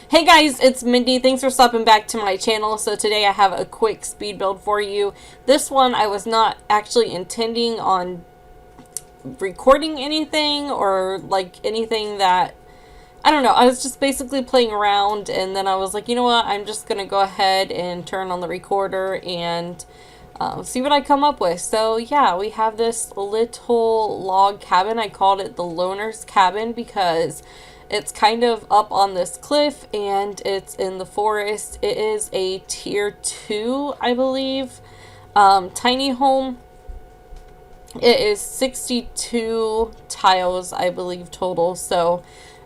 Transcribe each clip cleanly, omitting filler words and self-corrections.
Hey guys, it's Mindy. Thanks for stopping back to my channel. So today I have a quick speed build for you. This one I was not actually intending on recording anything or like anything that, I don't know. I was just basically playing around and then I was like, you know what, I'm just gonna go ahead and turn on the recorder and see what I come up with. So yeah, we have this little log cabin. I called it the Loner's Cabin because it's kind of up on this cliff and it's in the forest. It is a tier 2, I believe, tiny home. It is 62 tiles, I believe, total. So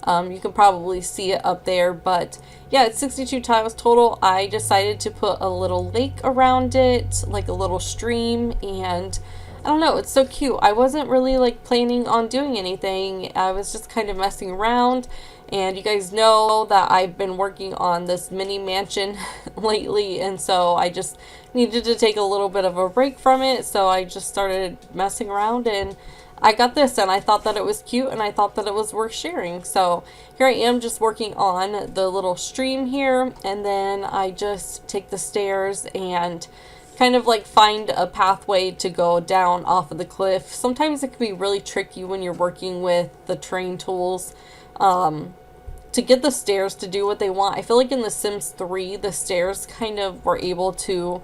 you can probably see it up there. But yeah, it's 62 tiles total. I decided to put a little lake around it, like a little stream. And I don't know, it's so cute. I wasn't really like planning on doing anything. I was just kind of messing around. And you guys know that I've been working on this mini mansion lately, and so I just needed to take a little bit of a break from it. So I just started messing around and I got this and I thought that it was cute and I thought that it was worth sharing. So here I am just working on the little stream here, and then I just take the stairs and kind of like find a pathway to go down off of the cliff. Sometimes it can be really tricky when you're working with the terrain tools to get the stairs to do what they want. I feel like in The Sims 3 the stairs kind of were able to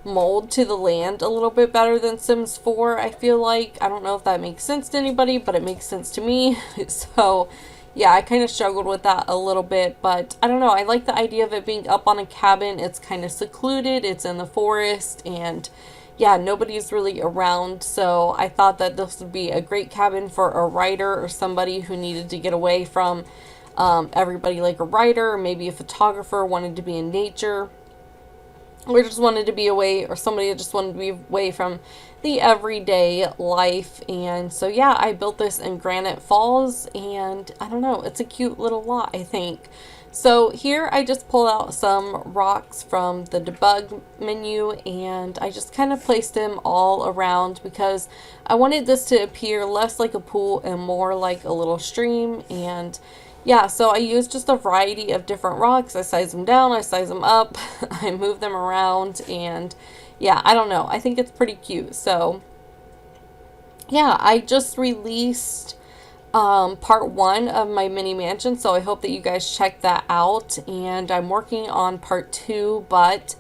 mold to the land a little bit better than Sims 4, I feel like. I don't know if that makes sense to anybody, but it makes sense to me. So yeah, I kind of struggled with that a little bit, but I don't know, I like the idea of it being up on a cabin. It's kind of secluded, it's in the forest, and yeah, nobody's really around. So I thought that this would be a great cabin for a writer or somebody who needed to get away from everybody, like a writer or maybe a photographer wanted to be in nature, or just wanted to be away, or somebody that just wanted to be away from the everyday life. And so yeah, I built this in Granite Falls, and I don't know, it's a cute little lot, I think. So here I just pulled out some rocks from the debug menu and I just kind of placed them all around because I wanted this to appear less like a pool and more like a little stream. And yeah, so I used just a variety of different rocks. I size them down, I size them up, I move them around, and yeah, I don't know, I think it's pretty cute. So yeah, I just released part 1 of my mini mansion, so I hope that you guys check that out. And I'm working on part 2, but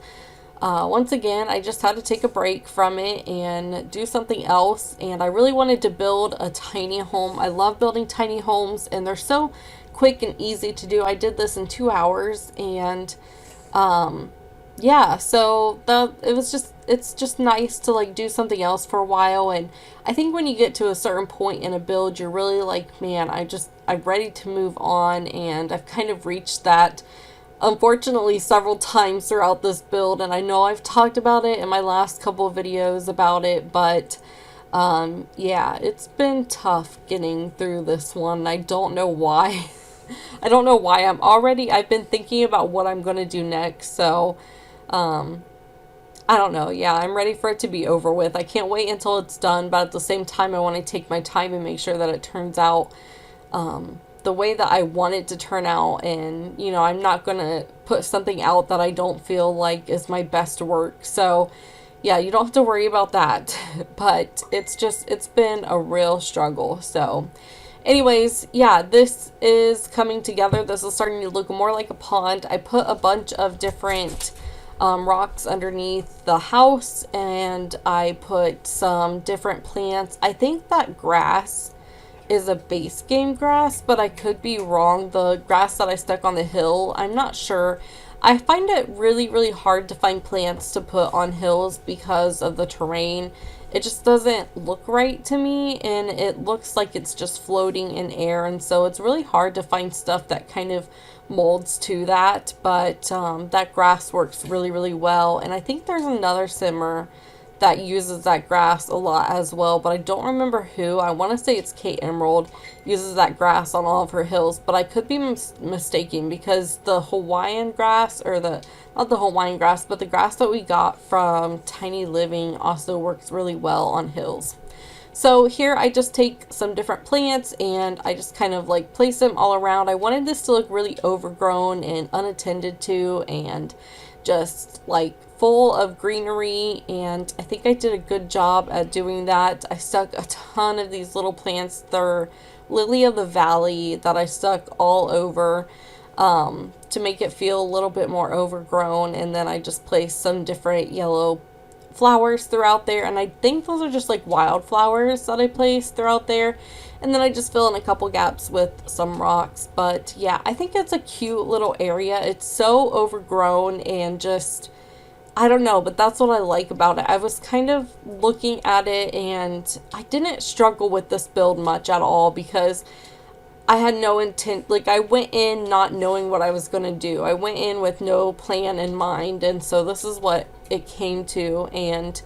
once again, I just had to take a break from it and do something else. And I really wanted to build a tiny home. I love building tiny homes, and they're so quick and easy to do. I did this in 2 hours, and yeah, so it's just nice to like do something else for a while. And I think when you get to a certain point in a build, you're really like, man, I'm ready to move on. And I've kind of reached that, unfortunately, several times throughout this build. And I know I've talked about it in my last couple of videos about it, but yeah, it's been tough getting through this one. I don't know why. I don't know why. I've been thinking about what I'm going to do next. So I don't know. Yeah, I'm ready for it to be over with. I can't wait until it's done, but at the same time, I want to take my time and make sure that it turns out the way that I want it to turn out. And, you know, I'm not going to put something out that I don't feel like is my best work. So, yeah, you don't have to worry about that. But it's been a real struggle. So, anyways, yeah, this is coming together. This is starting to look more like a pond. I put a bunch of different rocks underneath the house, and I put some different plants. I think that grass is a base game grass, but I could be wrong. The grass that I stuck on the hill, I'm not sure. I find it really, really hard to find plants to put on hills because of the terrain. It just doesn't look right to me, and it looks like it's just floating in air, and so it's really hard to find stuff that kind of molds to that. But that grass works really, really well, and I think there's another simmer that uses that grass a lot as well, but I don't remember who. I want to say it's Kate Emerald uses that grass on all of her hills, but I could be mistaken, because the Hawaiian grass, or not the Hawaiian grass, but the grass that we got from Tiny Living also works really well on hills. So here I just take some different plants and I just kind of like place them all around. I wanted this to look really overgrown and unattended to and just like full of greenery, and I think I did a good job at doing that. I stuck a ton of these little plants. They're lily of the valley that I stuck all over to make it feel a little bit more overgrown, and then I just placed some different yellow flowers throughout there, and I think those are just like wildflowers that I placed throughout there. And then I just fill in a couple gaps with some rocks. But yeah, I think it's a cute little area. It's so overgrown and just, I don't know, but that's what I like about it. I was kind of looking at it and I didn't struggle with this build much at all because I had no intent. Like, I went in not knowing what I was going to do. I went in with no plan in mind, and so this is what it came to. And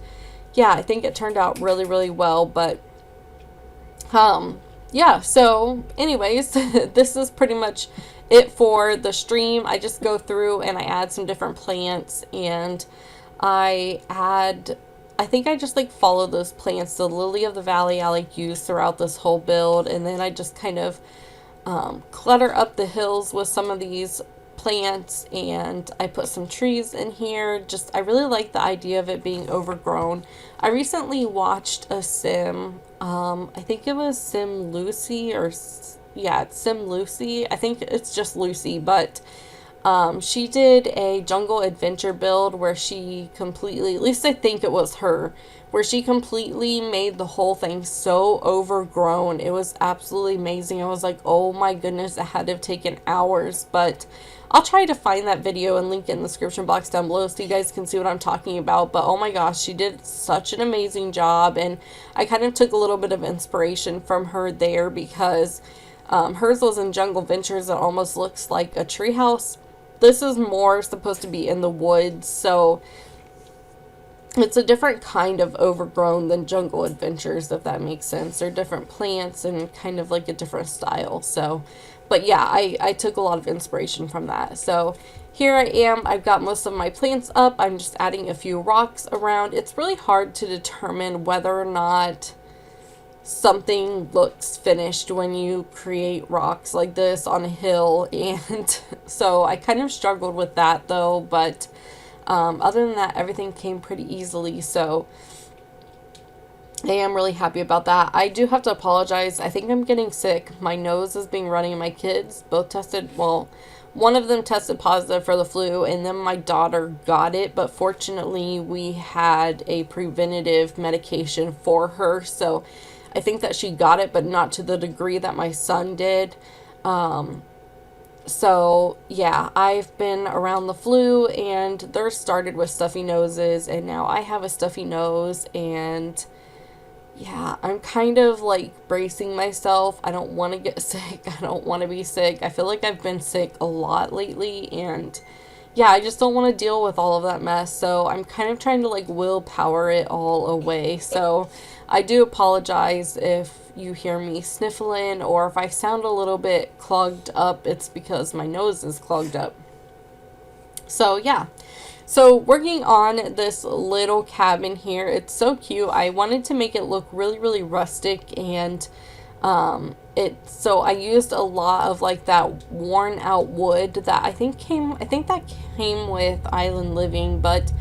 yeah, I think it turned out really, really well. But yeah, so anyways, this is pretty much it for the stream. I just go through and I add some different plants, and I think I just like follow those plants. The lily of the valley I like use throughout this whole build, and then I just kind of clutter up the hills with some of these plants, and I put some trees in here. Just, I really like the idea of it being overgrown. I recently watched a sim, I think it was Sim Lucy, or yeah, it's Sim Lucy. I think it's just Lucy, but she did a jungle adventure build where she completely, at least I think it was her, where she completely made the whole thing so overgrown. It was absolutely amazing. I was like, oh my goodness, it had to have taken hours. But I'll try to find that video and link it in the description box down below so you guys can see what I'm talking about. But oh my gosh, she did such an amazing job, and I kind of took a little bit of inspiration from her there because hers was in Jungle Ventures. It almost looks like a treehouse. This is more supposed to be in the woods, so it's a different kind of overgrown than Jungle Adventures, if that makes sense. They're different plants and kind of like a different style. So, but yeah, I took a lot of inspiration from that. So here I am. I've got most of my plants up. I'm just adding a few rocks around. It's really hard to determine whether or not something looks finished when you create rocks like this on a hill, and so I kind of struggled with that though, but other than that, everything came pretty easily, so I am really happy about that. I do have to apologize. I think I'm getting sick. My nose is being running. My kids both tested, well, one of them tested positive for the flu, and then my daughter got it, but fortunately we had a preventative medication for her, so I think that she got it, but not to the degree that my son did. So yeah, I've been around the flu, and theirs started with stuffy noses, and now I have a stuffy nose, and yeah, I'm kind of like bracing myself. I don't want to get sick. I don't want to be sick. I feel like I've been sick a lot lately, and yeah, I just don't want to deal with all of that mess. So I'm kind of trying to like willpower it all away. So I do apologize if you hear me sniffling or if I sound a little bit clogged up. It's because my nose is clogged up. So yeah. So working on this little cabin here, it's so cute. I wanted to make it look really, really rustic, and so I used a lot of like that worn out wood that I think that came with Island Living, but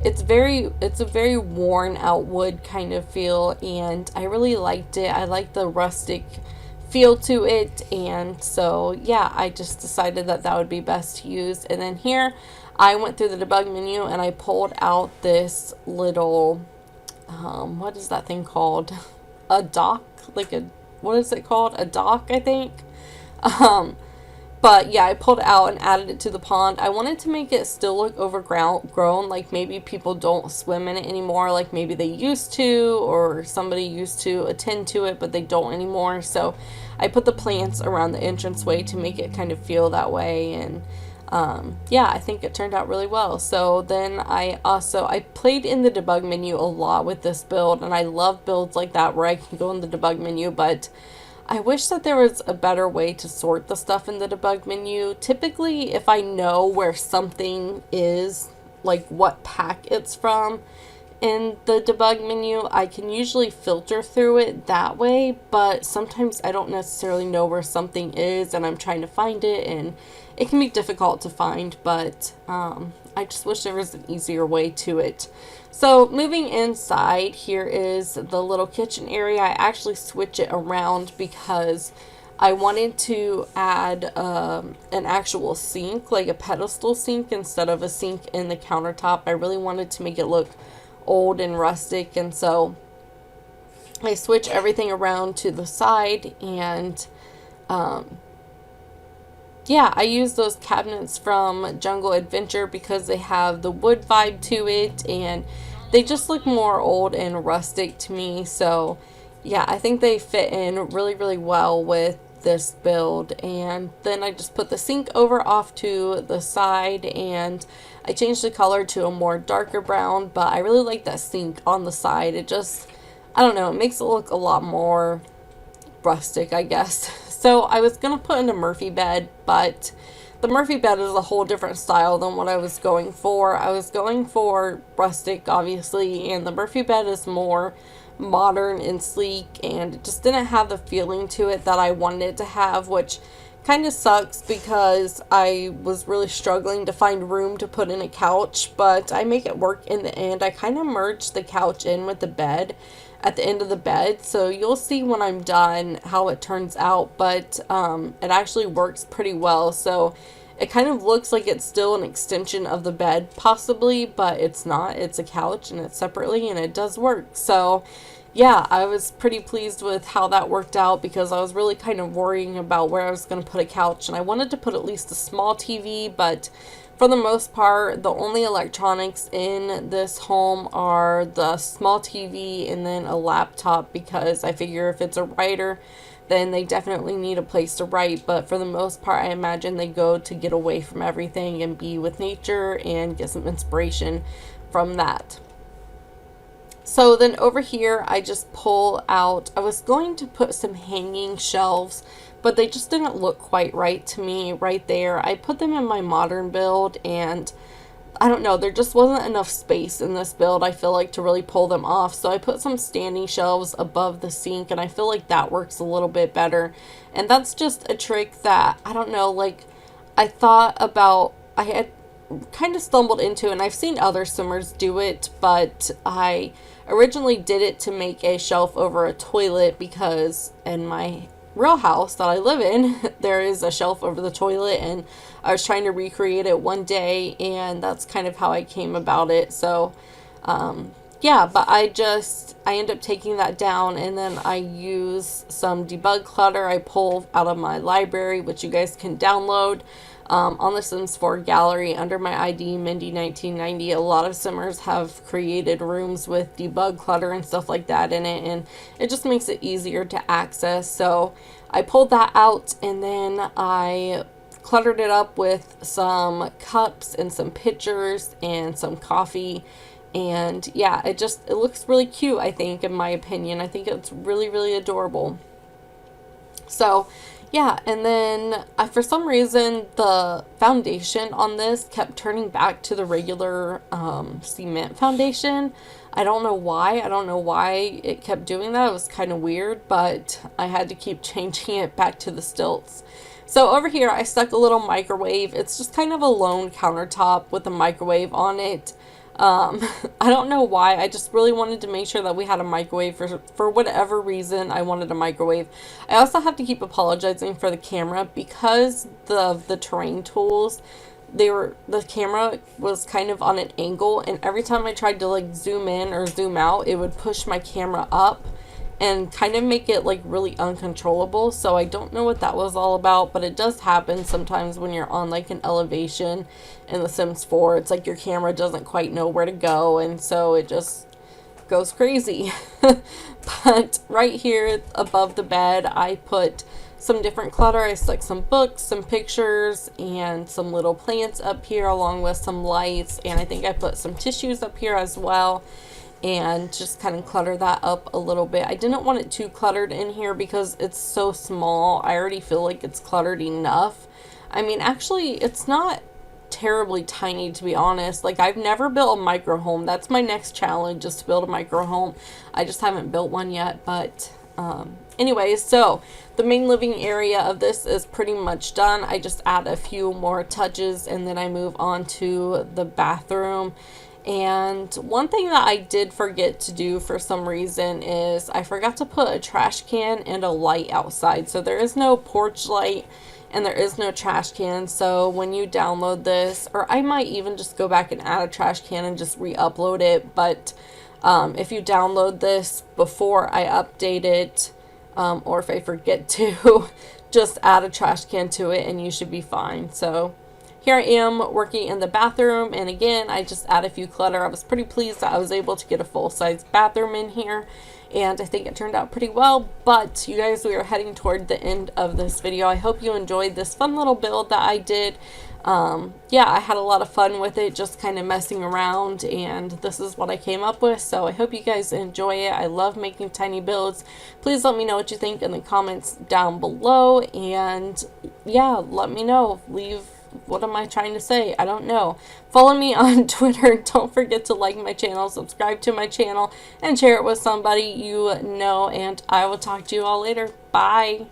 it's a very worn out wood kind of feel, and I really liked it. I like the rustic feel to it, and so yeah, I just decided that that would be best to use. And then here I went through the debug menu and I pulled out this little what is that thing called? A dock? Like a, what is it called? A dock, I think. But yeah, I pulled it out and added it to the pond. I wanted to make it still look overgrown, like maybe people don't swim in it anymore, like maybe they used to, or somebody used to attend to it, but they don't anymore. So I put the plants around the entranceway to make it kind of feel that way, and yeah, I think it turned out really well. So then I played in the debug menu a lot with this build, and I love builds like that where I can go in the debug menu, but I wish that there was a better way to sort the stuff in the debug menu. Typically, if I know where something is, like what pack it's from, in the debug menu, I can usually filter through it that way, but sometimes I don't necessarily know where something is and I'm trying to find it, and it can be difficult to find, but I just wish there was an easier way to it. So moving inside, here is the little kitchen area. I actually switch it around because I wanted to add an actual sink, like a pedestal sink, instead of a sink in the countertop. I really wanted to make it look old and rustic, and so I switch everything around to the side, and yeah, I use those cabinets from Jungle Adventure because they have the wood vibe to it, and they just look more old and rustic to me. So yeah, I think they fit in really, really well with this build. And then I just put the sink over off to the side, and I changed the color to a more darker brown, but I really like that sink on the side. It just, I don't know, it makes it look a lot more rustic, I guess. So I was gonna put in a Murphy bed, but the Murphy bed is a whole different style than what I was going for. I was going for rustic, obviously, and the Murphy bed is more modern and sleek, and it just didn't have the feeling to it that I wanted it to have, which kind of sucks because I was really struggling to find room to put in a couch, but I make it work in the end. I kind of merged the couch in with the bed at the end of the bed, so you'll see when I'm done how it turns out, but it actually works pretty well. So it kind of looks like it's still an extension of the bed, possibly, but it's not. It's a couch and it's separately, and it does work. So yeah, I was pretty pleased with how that worked out because I was really kind of worrying about where I was going to put a couch, and I wanted to put at least a small TV, but for the most part, the only electronics in this home are the small TV and then a laptop, because I figure if it's a writer, then they definitely need a place to write. But for the most part, I imagine they go to get away from everything and be with nature and get some inspiration from that. So then over here, I just pull out, I was going to put some hanging shelves, but they just didn't look quite right to me right there. I put them in my modern build, and I don't know, there just wasn't enough space in this build, I feel like, to really pull them off. So I put some standing shelves above the sink, and I feel like that works a little bit better. And that's just a trick that, I don't know, like, I thought about, I had kind of stumbled into, and I've seen other simmers do it, but I originally did it to make a shelf over a toilet because in my real house that I live in, there is a shelf over the toilet, and I was trying to recreate it one day, and that's kind of how I came about it. So yeah, but I end up taking that down, and then I use some debug clutter I pull out of my library, which you guys can download on the Sims 4 gallery under my ID Mindii 1990. A lot of simmers have created rooms with debug clutter and stuff like that in it, and it just makes it easier to access. So I pulled that out, and then I cluttered it up with some cups and some pitchers and some coffee. And yeah, it looks really cute, I think, in my opinion. I think it's really, really adorable. So yeah, and then for some reason the foundation on this kept turning back to the regular cement foundation. I don't know why. I don't know why it kept doing that. It was kind of weird, but I had to keep changing it back to the stilts. So over here I stuck a little microwave. It's just kind of a lone countertop with a microwave on it. I don't know why. I just really wanted to make sure that we had a microwave for whatever reason. I wanted a microwave. I also have to keep apologizing for the camera because of the terrain tools. The camera was kind of on an angle, and every time I tried to like zoom in or zoom out, it would push my camera up and kind of make it like really uncontrollable. So I don't know what that was all about, but it does happen sometimes when you're on like an elevation in The Sims 4. It's like your camera doesn't quite know where to go, and so it just goes crazy. But right here above the bed, I put some different clutter. I stuck some books, some pictures, and some little plants up here along with some lights, and I think I put some tissues up here as well, and just kind of clutter that up a little bit. I didn't want it too cluttered in here because it's so small. I already feel like it's cluttered enough. I mean, actually, it's not terribly tiny, to be honest. Like, I've never built a micro home. That's my next challenge, is to build a micro home. I just haven't built one yet, but anyways, so the main living area of this is pretty much done. I just add a few more touches and then I move on to the bathroom. And one thing that I did forget to do for some reason is I forgot to put a trash can and a light outside. So there is no porch light and there is no trash can. So when you download this, or I might even just go back and add a trash can and just re-upload it, but if you download this before I update it, or if I forget to, just add a trash can to it and you should be fine. So here I am working in the bathroom, and again, I just add a few clutter. I was pretty pleased that I was able to get a full-size bathroom in here, and I think it turned out pretty well. But you guys, we are heading toward the end of this video. I hope you enjoyed this fun little build that I did. Yeah, I had a lot of fun with it, just kind of messing around, and this is what I came up with. So I hope you guys enjoy it. I love making tiny builds. Please let me know what you think in the comments down below, and yeah, let me know. Leave, what am I trying to say? I don't know. Follow me on Twitter. Don't forget to like my channel, subscribe to my channel, and share it with somebody you know, and I will talk to you all later. Bye.